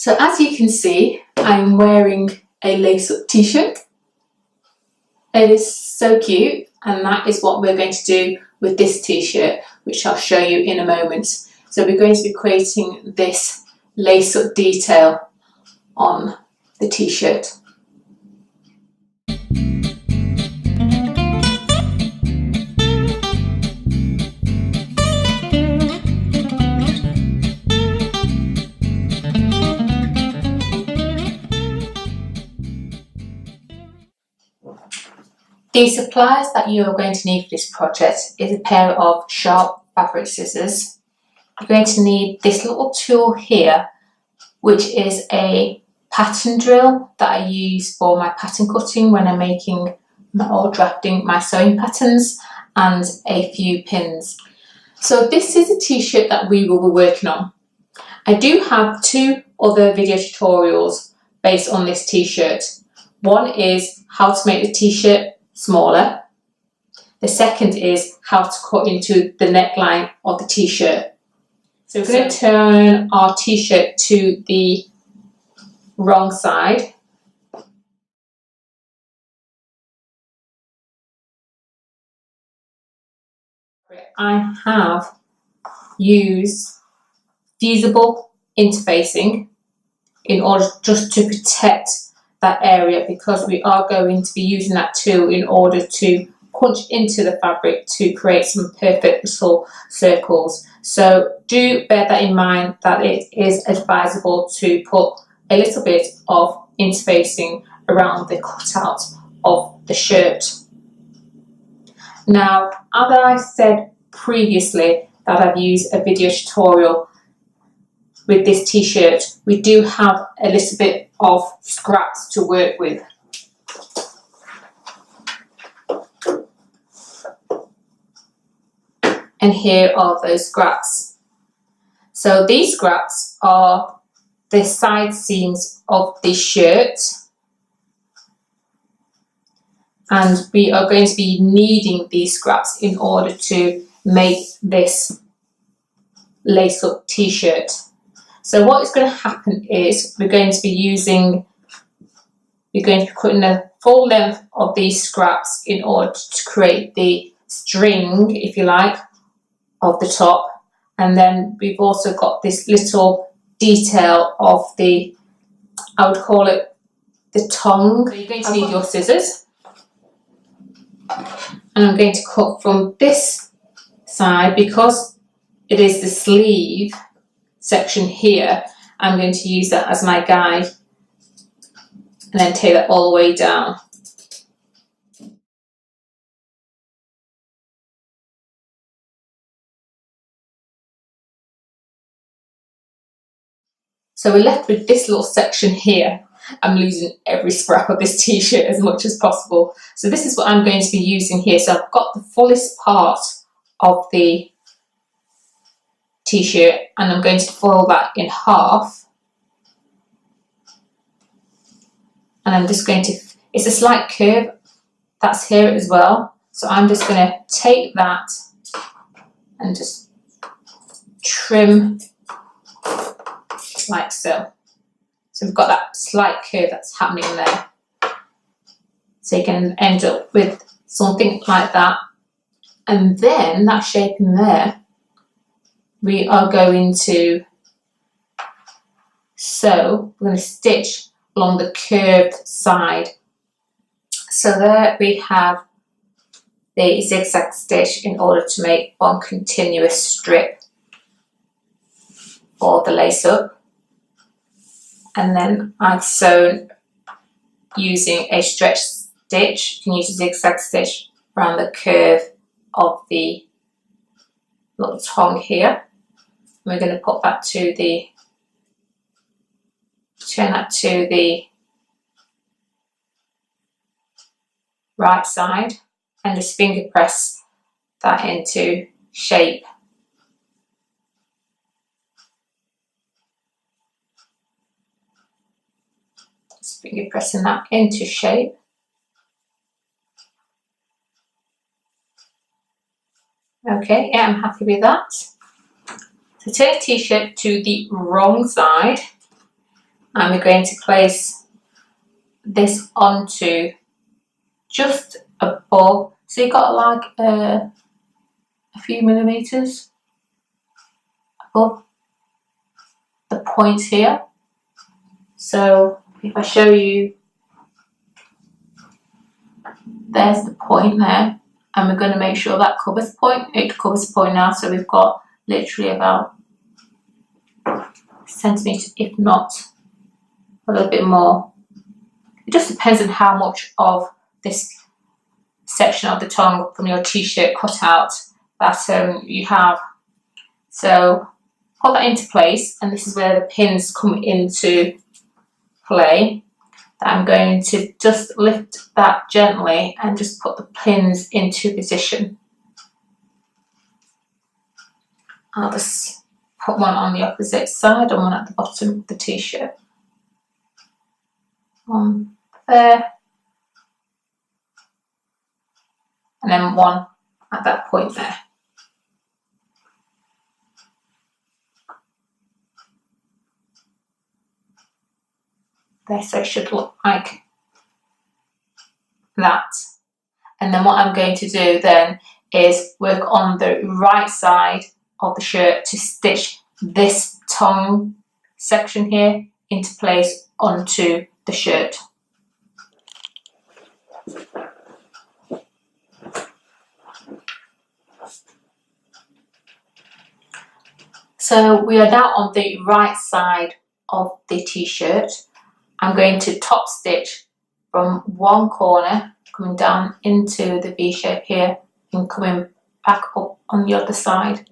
So as you can see, I'm wearing a lace-up t-shirt. It is so cute, and that is what we're going to do with this t-shirt, which I'll show you in a moment. So we're going to be creating this lace-up detail on the t-shirt. The supplies that you are going to need for this project is a pair of sharp fabric scissors. You're going to need this little tool here, which is a pattern drill that I use for my pattern cutting when I'm making or drafting my sewing patterns, and a few pins. So this is a t-shirt that we will be working on. I do have two other video tutorials based on this t-shirt. One is how to make the t-shirt smaller. The second is how to cut into the neckline of the t-shirt. So we're going to turn our t-shirt to the wrong side. I have used fusible interfacing in order just to protect that area, because we are going to be using that tool in order to punch into the fabric to create some perfect little circles. So do bear that in mind, that it is advisable to put a little bit of interfacing around the cutout of the shirt. Now, as I said previously that I've used a video tutorial with this t-shirt, we do have a little bit of scraps to work with. And here are those scraps. So these scraps are the side seams of the shirt, and we are going to be needing these scraps in order to make this lace-up t-shirt. So what is going to happen is we're going to be cutting the full length of these scraps in order to create the string, if you like, of the top. And then we've also got this little detail of the, I would call it the tongue. So you're going to need your scissors. And I'm going to cut from this side, because it is the sleeve section here. I'm going to use that as my guide and then take that all the way down. So we're left with this little section here. I'm losing every scrap of this t-shirt as much as possible. So this is what I'm going to be using here. So I've got the fullest part of the t-shirt, and I'm going to fold that in half. And I'm just going to, it's a slight curve that's here as well. So I'm just going to take that and just trim like so. So we've got that slight curve that's happening there. So you can end up with something like that. And then that shape in there, we are going to sew, we're going to stitch along the curved side. So there we have the zigzag stitch in order to make one continuous strip for the lace up. And then I've sewn using a stretch stitch. You can use a zigzag stitch around the curve of the little tongue here. We're going to put that to the, turn that to the right side, and just finger press that into shape. Just finger pressing that into shape. Okay, yeah, I'm happy with that. So turn the t-shirt to the wrong side, and we're going to place this onto just above, so you've got like a few millimeters above the point here. So if I show you, there's the point there, and we're going to make sure that covers the point. It covers the point now, so we've got literally about a centimetre, if not a little bit more. It just depends on how much of this section of the tongue from your t-shirt cut out that you have. So put that into place, and this is where the pins come into play. I'm going to just lift that gently and just put the pins into position. I'll just put one on the opposite side and one at the bottom of the t-shirt. One there, and then one at that point there. There, so it should look like that. And then what I'm going to do then is work on the right side of the shirt to stitch this tongue section here into place onto the shirt. So we are now on the right side of the t-shirt. I'm going to top stitch from one corner, coming down into the V shape here and coming back up on the other side.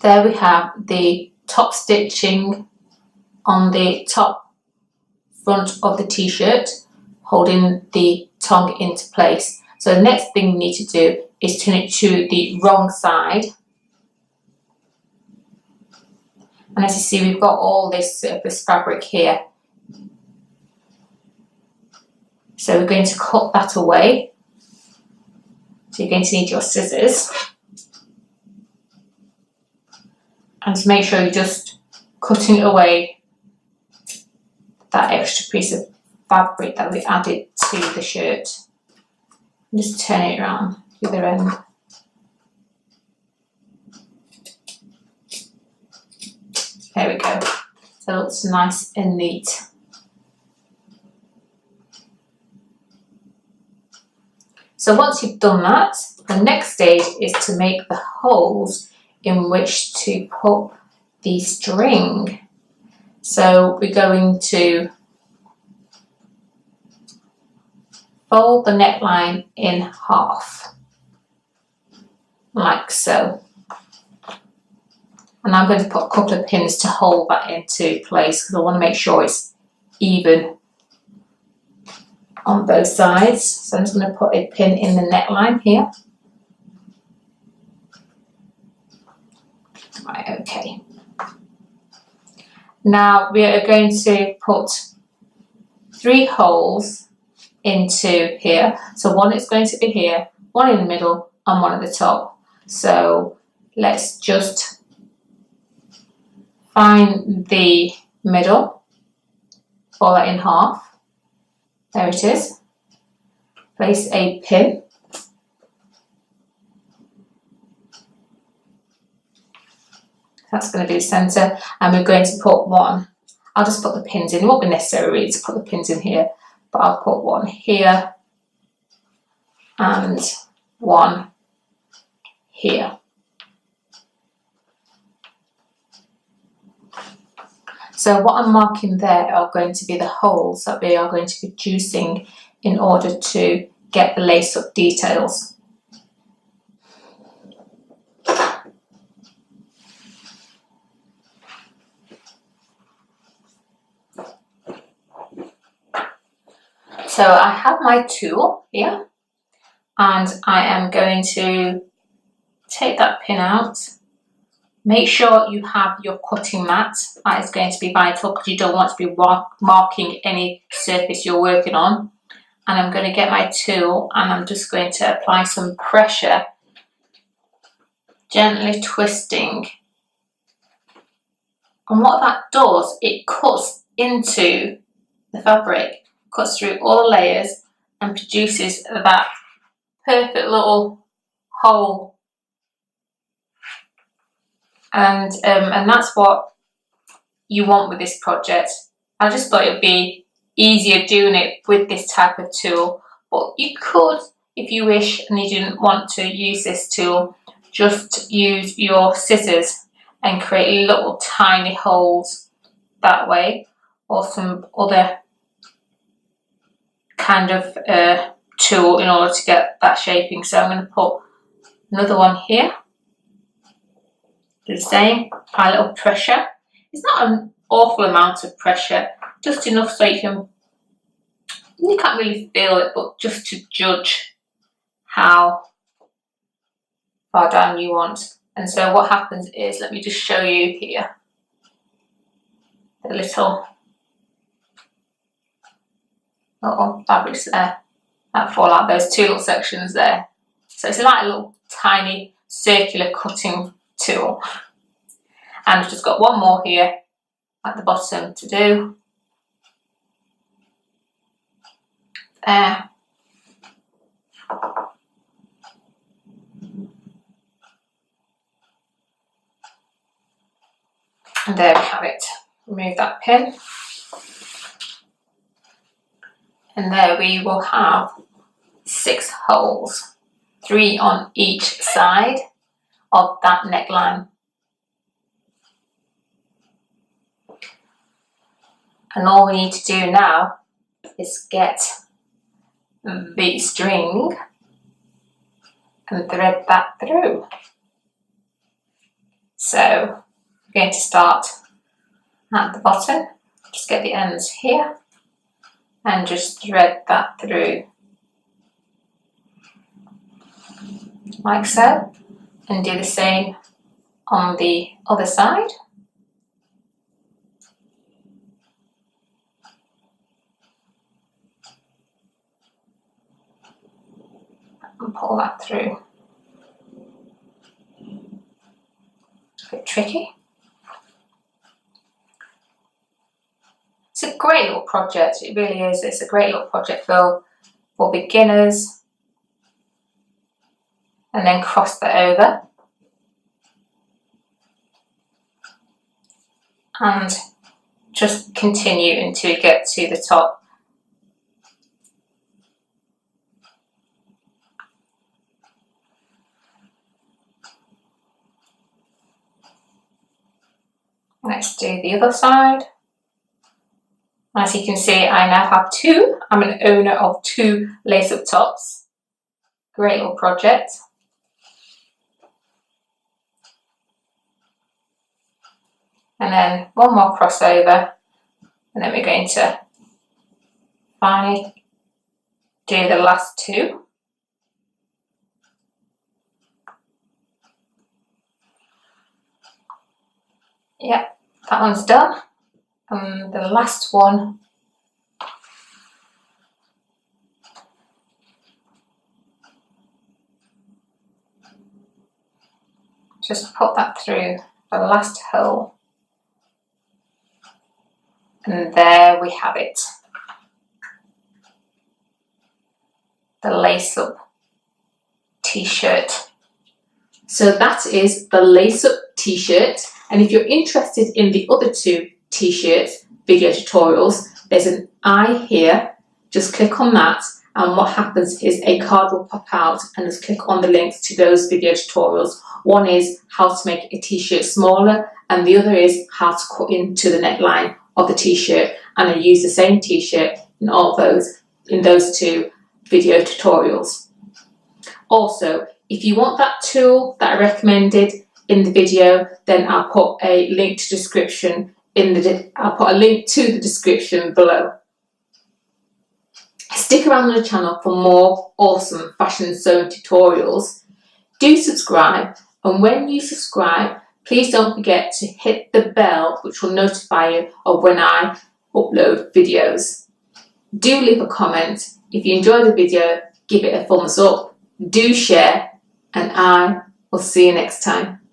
There we have the top stitching on the top front of the t-shirt, holding the tongue into place. So the next thing we need to do is turn it to the wrong side. And as you see, we've got all this surface fabric here. So we're going to cut that away. So you're going to need your scissors. And to make sure you're just cutting away that extra piece of fabric that we added to the shirt. And just turn it around the other end. There we go. So it looks nice and neat. So once you've done that, the next stage is to make the holes in which to put the string. So we're going to fold the neckline in half, like so. And I'm going to put a couple of pins to hold that into place because I want to make sure it's even on both sides. So I'm just going to put a pin in the neckline here. Right, okay. Now we are going to put 3 holes into here. So one is going to be here, one in the middle and one at the top. So let's just find the middle, fold that in half. There it is. Place a pin. That's going to be the centre, and we're going to put one. I'll just put the pins in. It won't be necessary really to put the pins in here, but I'll put one here and one here. So what I'm marking there are going to be the holes that we are going to be reducing in order to get the lace-up details. So I have my tool here, and I am going to take that pin out. Make sure you have your cutting mat. That is going to be vital because you don't want to be marking any surface you're working on. And I'm going to get my tool and I'm just going to apply some pressure gently twisting. And what that does, it cuts into the fabric, cuts through all the layers and produces that perfect little hole. And that's what you want with this project. I just thought it would be easier doing it with this type of tool, but you could, if you wish and you didn't want to use this tool, just use your scissors and create little tiny holes that way, or some other kind of tool in order to get that shaping. So I'm going to put another one here. Do the same, apply a little pressure. It's not an awful amount of pressure, just enough so you can't really feel it, but just to judge how far down you want. And so what happens is, let me just show you here, the little fabrics there that fall out, those two little sections there. So it's like a little tiny circular cutting tool. And I've just got one more here at the bottom to do. There. And there we have it. Remove that pin. And there we will have 6 holes, 3 on each side of that neckline. And all we need to do now is get the string and thread that through. So I'm going to start at the bottom, just get the ends here and just thread that through like so, and do the same on the other side. And pull that through. A bit tricky. It's a great little project, it really is. It's a great little project for beginners. And then cross that over. And just continue until you get to the top. Let's do the other side. As you can see, I now have 2. I'm an owner of 2 lace-up tops. Great little project. And then one more crossover, and then we're going to finally do the last 2. Yep, that one's done. And the last one, just put that through the last hole. And there we have it. The lace-up t-shirt. So that is the lace-up t-shirt. And if you're interested in the other 2 t-shirts video tutorials, there's an eye here. Just click on that, and what happens is a card will pop out, and just click on the links to those video tutorials. One is how to make a t-shirt smaller, and the other is how to cut into the neckline of the t-shirt, and I use the same t-shirt in those 2 video tutorials. Also, if you want that tool that I recommended in the video, then I'll put a link to description I'll put a link to the description below. Stick around on the channel for more awesome fashion sewing tutorials. Do subscribe, and when you subscribe, please don't forget to hit the bell, which will notify you of when I upload videos. Do leave a comment. If you enjoyed the video, give it a thumbs up. Do share, and I We'll see you next time.